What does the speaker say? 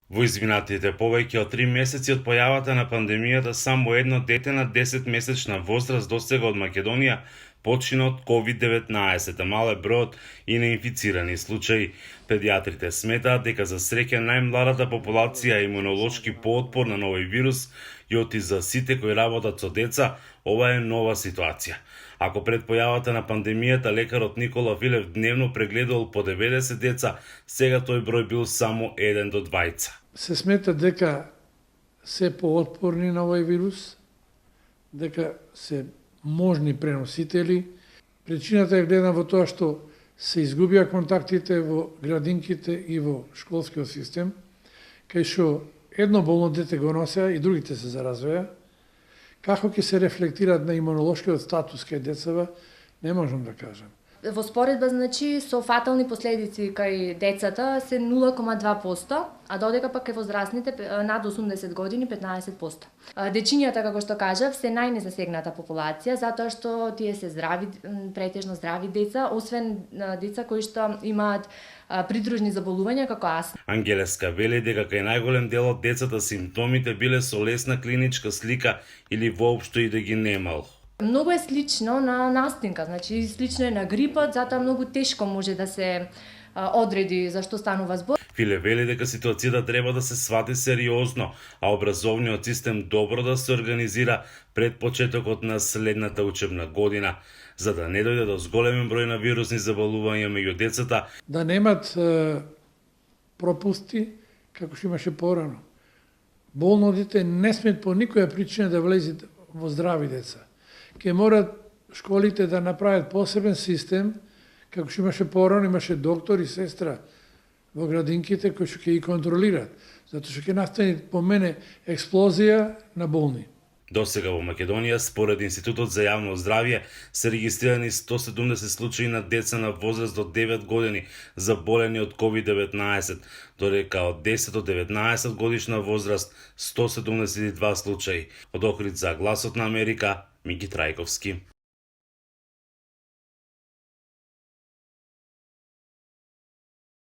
Во изминатите повеќе од 3 месеци од појавата на пандемијата, само едно дете на 10-месечна возраст досега од Македонија почина од COVID-19, а мал е бројот и на инфицирани случаи. Педиатрите сметаат дека за среќа најмладата популација е имунолошки поотпор на новој вирус и оти за сите кои работат со деца, ова е нова ситуација. Ако пред појавата на пандемијата лекарот Никола Филев дневно прегледувал по 90 деца, сега тој број бил само 1 до 2. Се смета дека се поотпорни на овој вирус, дека се можни преносители. Причината е гледана во тоа што се изгубија контактите во градинките и во школскиот систем, кај што едно болно дете го носеа и другите се заразеа. Како ќе се рефлектираат на имунолошкиот статус кај децава, не можам да кажам. Во споредба, значи, со фатални последици кај децата се 0,2%, а додека пак кај возрастните над 80 години 15%. Дечињата, како што кажав, се најнезасегната популација, затоа што тие се здрави, претежно здрави деца, освен деца кои што имаат придружни заболувања како астма. Ангелеска вели дека кај најголем дел од децата симптомите биле со лесна клиничка слика или воопшто и да ги немало. Многу е слично на настинка, значи слично е на грипот, затоа многу тешко може да се одреди за што станува збор. Филе вели дека ситуацијата треба да се свати сериозно, а образовниот систем добро да се организира пред почетокот на следната учебна година, за да не дојде до зголемен број на вирусни заболувања меѓу децата. Да немат пропусти, како што имаше порано. Болно дете не смет по никоја причина да влезе во здрави деца. Ке морат школите да направат посебен систем, како што имаше порано, имаше доктор и сестра во градинките кои што ќе ги контролират, затоа што ќе настане по мене експлозија на болни. Досега во Македонија, според Институтот за јавно здравје, се регистрирани 170 случаи на деца на возраст до 9 години заболени од COVID-19, додека од 10 до 19 годишна возраст 172 случаи. Од Охрид за Гласот на Америка, Мики Трајковски.